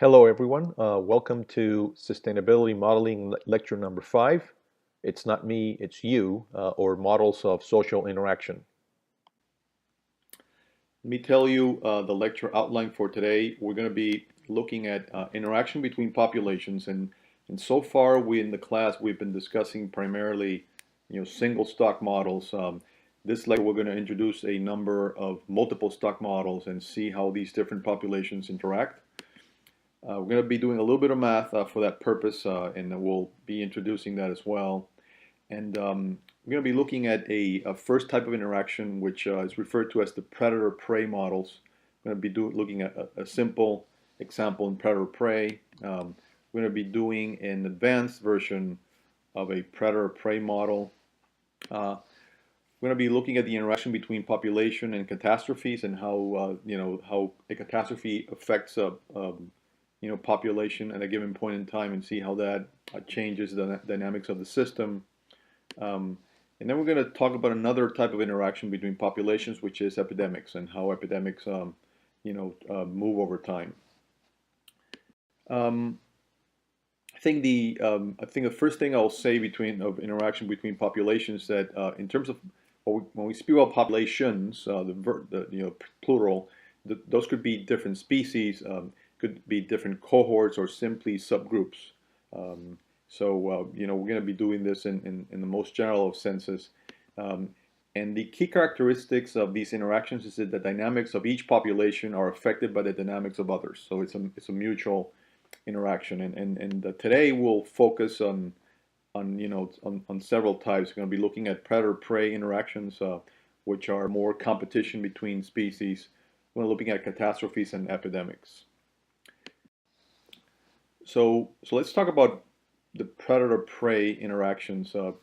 Hello, everyone. Welcome to Sustainability Modeling Lecture number 5. It's not me, it's you, or Models of Social Interaction. Let me tell you the lecture outline for today. We're going to be looking at interaction between populations, and so far in the class we've been discussing primarily single stock models. This lecture we're going to introduce a number of multiple stock models and see how these different populations interact. We're going to be doing a little bit of math for that purpose, and we'll be introducing that as well. And we're going to be looking at a first type of interaction, which is referred to as the predator-prey models. We're going to be looking at a simple example in predator-prey. We're going to be doing an advanced version of a predator-prey model. We're going to be looking at the interaction between population and catastrophes and how how a catastrophe affects population at a given point in time, and see how that changes the dynamics of the system. And then we're going to talk about another type of interaction between populations, which is epidemics, and how epidemics move over time. I think the first thing I'll say of interaction between populations, that in terms of when we speak about populations, the plural, those could be different species, could be different cohorts, or simply subgroups. We're going to be doing this in the most general of senses. And the key characteristics of these interactions is that the dynamics of each population are affected by the dynamics of others. So it's a mutual interaction. And today we'll focus on several types. We're going to be looking at predator-prey interactions, which are more competition between species. We're looking at catastrophes and epidemics. So let's talk about the predator-prey interactions. A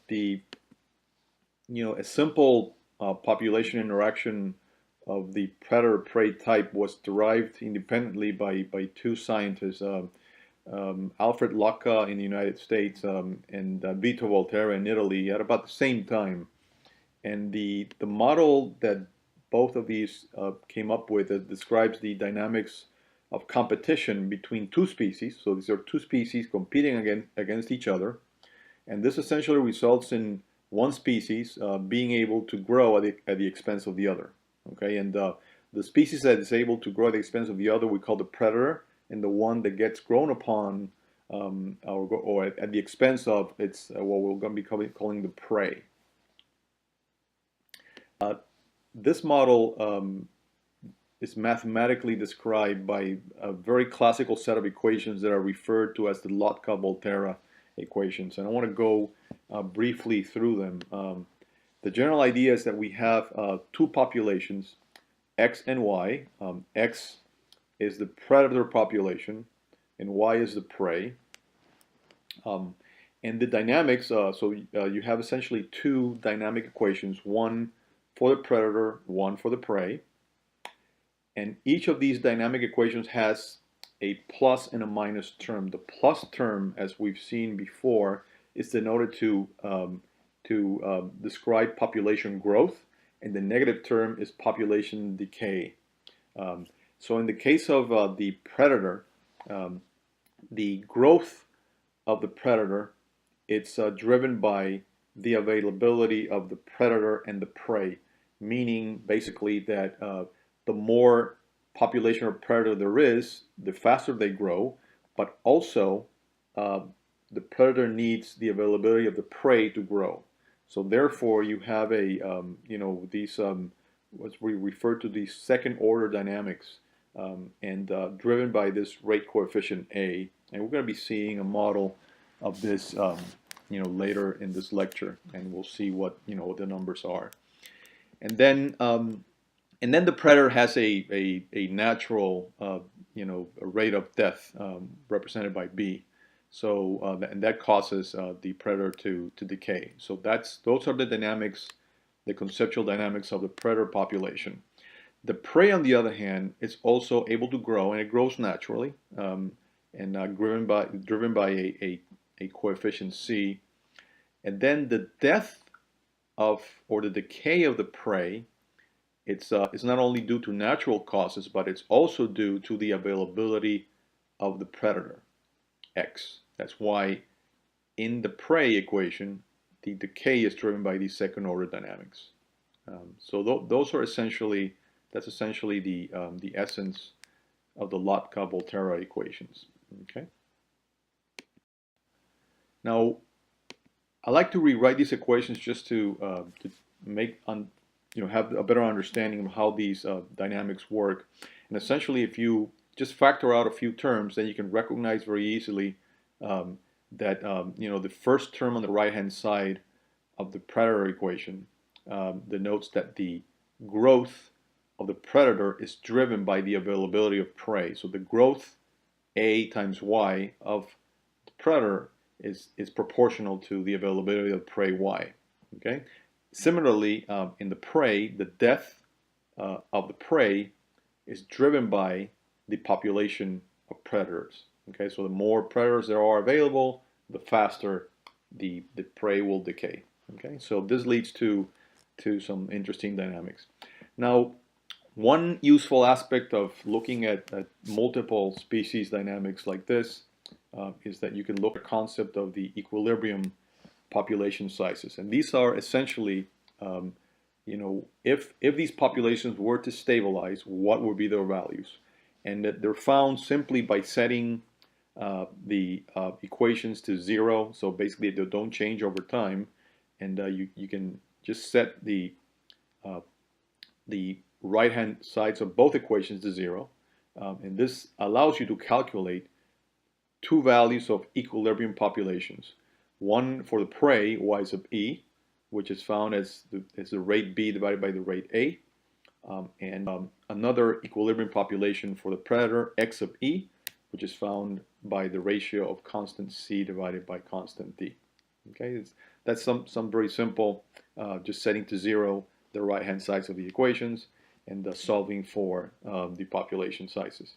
simple population interaction of the predator-prey type was derived independently by two scientists, Alfred Lotka in the United States and Vito Volterra in Italy, at about the same time. And the model that both of these came up with describes the dynamics of competition between two species. So these are two species competing against each other, and this essentially results in one species being able to grow at the expense of the other. Okay, and the species that is able to grow at the expense of the other we call the predator, and the one that gets grown upon or at the expense of, it's what we're going to be calling the prey. This model is mathematically described by a very classical set of equations that are referred to as the Lotka-Volterra equations. And I want to go briefly through them. The general idea is that we have two populations, X and Y. X is the predator population, and Y is the prey. And the dynamics, you have essentially two dynamic equations, one for the predator, one for the prey. And each of these dynamic equations has a plus and a minus term. The plus term, as we've seen before, is denoted to describe population growth, and the negative term is population decay. So in the case of the predator, the growth of the predator, it's driven by the availability of the predator and the prey, meaning basically that the more population of predator there is, the faster they grow, but also the predator needs the availability of the prey to grow. So therefore you have these what we refer to these second order dynamics, and driven by this rate coefficient A. And we're going to be seeing a model of this later in this lecture, and we'll see what the numbers are. And then the predator has a natural rate of death represented by B. So and that causes the predator to decay. So those are the dynamics, the conceptual dynamics of the predator population. The prey, on the other hand, is also able to grow, and it grows naturally, and driven by a coefficient C. And then the death or the decay of the prey, it's not only due to natural causes, but it's also due to the availability of the predator, x. That's why in the prey equation, the decay is driven by these second order dynamics. So those are essentially, that's essentially the essence of the Lotka-Volterra equations. Okay. Now, I like to rewrite these equations just to make have a better understanding of how these dynamics work. And essentially, if you just factor out a few terms, then you can recognize very easily that the first term on the right-hand side of the predator equation denotes that the growth of the predator is driven by the availability of prey. So the growth A times Y of the predator is proportional to the availability of prey Y. Okay. Similarly, in the prey, the death of the prey is driven by the population of predators. Okay, so the more predators there are available, the faster the prey will decay. Okay, so this leads to some interesting dynamics. Now, one useful aspect of looking at multiple species dynamics like this is that you can look at the concept of the equilibrium population sizes, and these are essentially, if these populations were to stabilize, what would be their values? And that they're found simply by setting the equations to 0. So basically, they don't change over time, and you can just set the right-hand sides of both equations to 0, and this allows you to calculate two values of equilibrium populations. One for the prey, y sub e, which is found as the rate b divided by the rate a, and another equilibrium population for the predator, x sub e, which is found by the ratio of constant c divided by constant d. Okay, that's some very simple, just setting to 0 the right-hand sides of the equations and solving for the population sizes.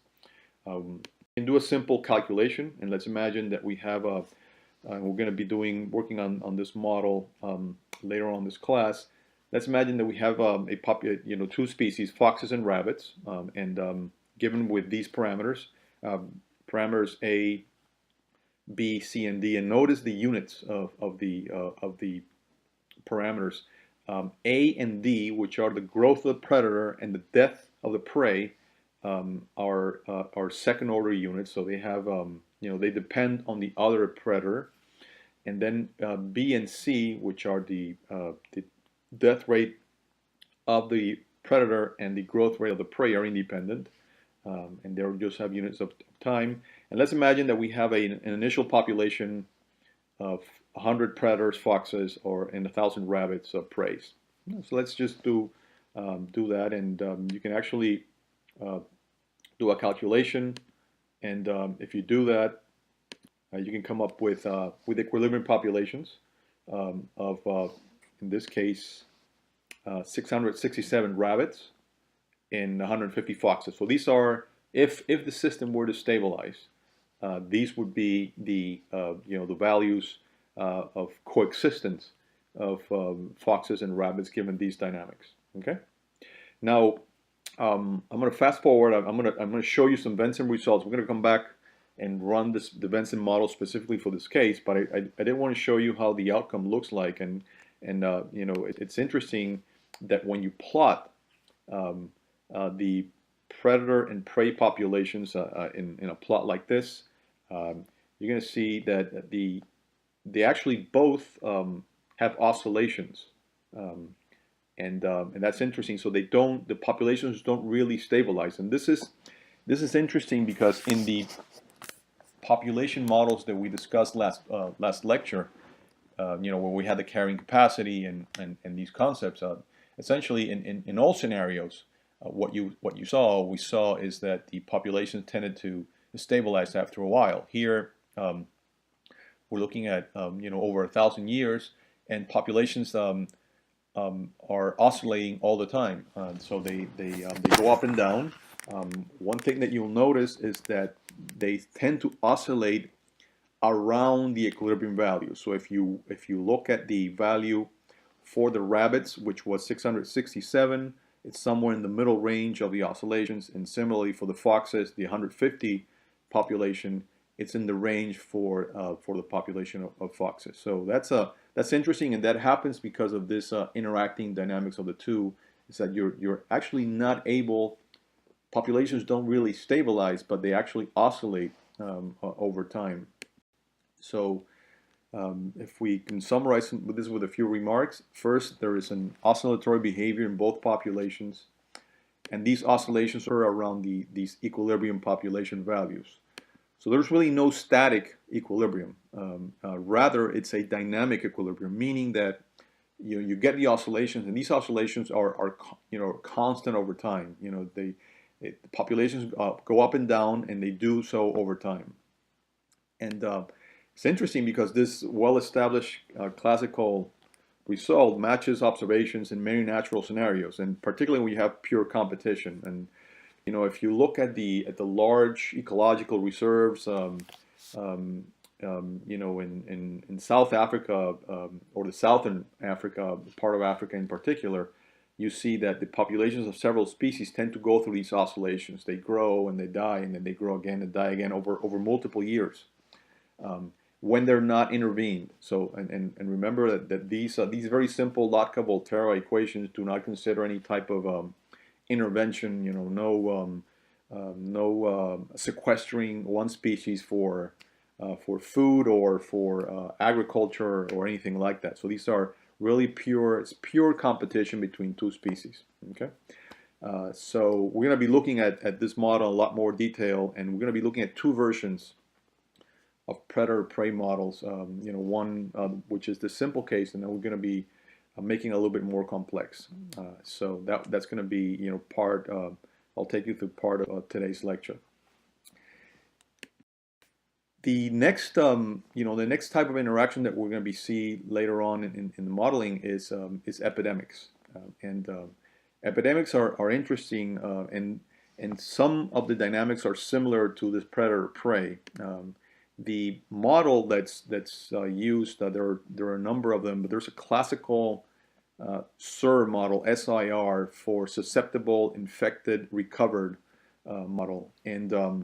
We can do a simple calculation, and let's imagine that we have a we're going to be working on this model later on in this class. Let's imagine that we have two species, foxes and rabbits, and given with these parameters, parameters A, B, C, and D, and notice the units of the parameters. A and D, which are the growth of the predator and the death of the prey, are second order units, so they have they depend on the other predator. And then B and C, which are the death rate of the predator and the growth rate of the prey, are independent, and they just have units of time. And let's imagine that we have an initial population of 100 predators, foxes, and 1,000 rabbits of prey. So let's just do that, and you can actually do a calculation, and if you do that, you can come up with equilibrium populations of, in this case, 667 rabbits and 150 foxes. So these are, if the system were to stabilize, these would be the the values of coexistence of foxes and rabbits given these dynamics. Okay. Now, I'm going to fast forward. I'm going to show you some Vensim results. We're going to come back and run the Vensim model specifically for this case, but I did want to show you how the outcome looks like, and it's interesting that when you plot the predator and prey populations in a plot like this, you're going to see that they actually both have oscillations, and that's interesting. So the populations don't really stabilize, and this is interesting because in the population models that we discussed last lecture, where we had the carrying capacity and these concepts, essentially in all scenarios, what we saw is that the populations tended to stabilize after a while. Here, we're looking at over 1,000 years, and populations are oscillating all the time. So they go up and down. One thing that you'll notice is that they tend to oscillate around the equilibrium value. So if you look at the value for the rabbits, which was 667, it's somewhere in the middle range of the oscillations, and similarly for the foxes, the 150 population, it's in the range for the population of foxes. So that's interesting, and that happens because of this interacting dynamics of the two. Is that you're actually not able, populations don't really stabilize, but they actually oscillate over time. So if we can summarize this with a few remarks, first, there is an oscillatory behavior in both populations, and these oscillations are around these equilibrium population values. So there's really no static equilibrium. Rather, it's a dynamic equilibrium, meaning that you get the oscillations, and these oscillations are constant over time. The populations go up and down, and they do so over time. And it's interesting because this well-established classical result matches observations in many natural scenarios, and particularly when you have pure competition. And if you look at the large ecological reserves, in South Africa, or the Southern Africa, part of Africa in particular, you see that the populations of several species tend to go through these oscillations. They grow and they die, and then they grow again and die again over multiple years, when they're not intervened. So, and remember that these very simple Lotka-Volterra equations do not consider any type of intervention. No sequestering one species for food or for agriculture or anything like that. So these are really it's pure competition between two species. Okay, so we're going to be looking at this model in a lot more detail, and we're going to be looking at two versions of predator-prey models. One which is the simple case, and then we're going to be making it a little bit more complex. So that's going to be part. I'll take you through part of today's lecture. The next the next type of interaction that we're going to be see later on in the modeling is epidemics, and epidemics are interesting, and some of the dynamics are similar to this predator-prey. The model that's used, there are a number of them, but there's a classical SIR model, SIR, for susceptible, infected, recovered model. And I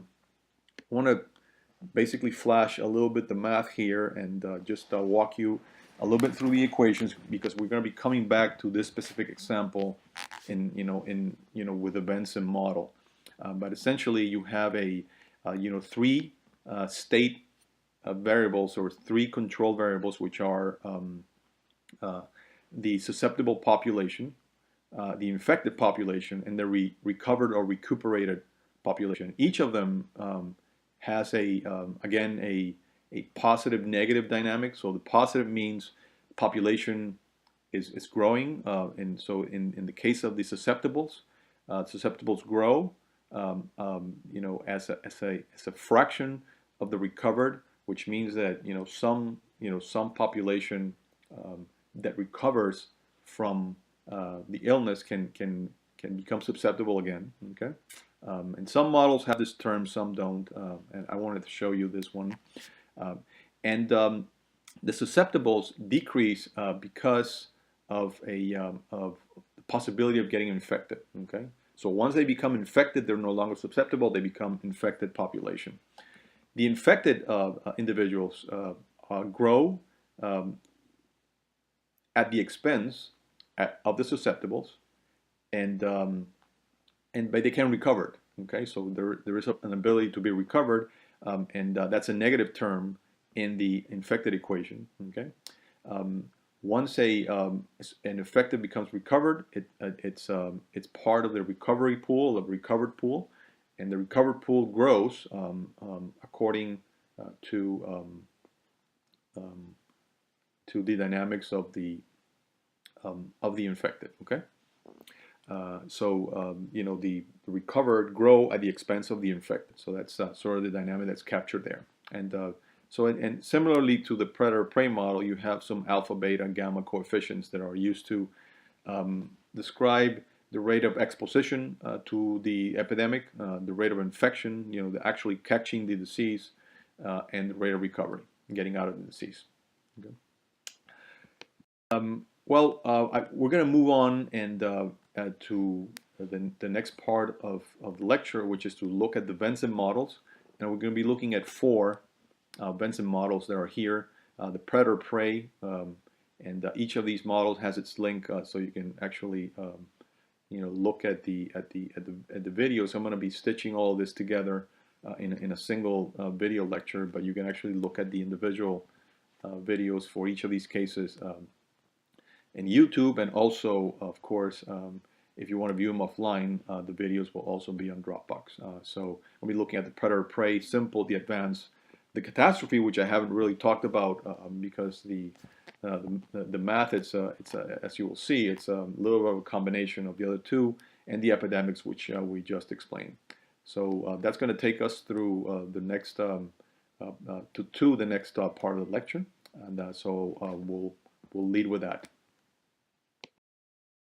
want to basically flash a little bit the math here and just walk you a little bit through the equations, because we're going to be coming back to this specific example with the Benson model. But essentially, you have three state variables, or three control variables, which are the susceptible population, the infected population, and the recovered or recuperated population. Each of them has again a positive negative dynamic. So the positive means population is growing, and so in the case of the susceptibles grow as a fraction of the recovered, which means that some population that recovers from the illness can become susceptible again. Okay, and some models have this term, some don't, and I wanted to show you this one. The susceptibles decrease because of the possibility of getting infected. Okay, so once they become infected, they're no longer susceptible; they become infected population. The infected individuals grow at the expense of the susceptibles, but they can recover. Okay, so there is an ability to be recovered, and that's a negative term in the infected equation. Okay, once an infected becomes recovered, it's part of the recovery pool, the recovered pool, and the recovered pool grows according to the dynamics of the infected. Okay, the recovered grow at the expense of the infected. So that's sort of the dynamic that's captured there. And similarly to the predator-prey model, you have some alpha, beta, and gamma coefficients that are used to describe the rate of exposition to the epidemic, the rate of infection, the actually catching the disease, and the rate of recovery, getting out of the disease. Okay. We're going to move on and to the next part of the lecture, which is to look at the Benson models. and we're going to be looking at 4 Benson models that are here. The Predator-Prey, and each of these models has its link, so you can actually look at the video. So I'm going to be stitching all of this together in a single video lecture, but you can actually look at the individual videos for each of these cases in YouTube, and also, of course, if you want to view them offline, the videos will also be on Dropbox. So we'll be looking at the Predator-Prey, Simple, the Advanced, the Catastrophe, which I haven't really talked about because the math, it's as you will see, it's a little bit of a combination of the other 2, and the Epidemics, which we just explained. So that's going to take us through the next the next part of the lecture, and so we'll lead with that.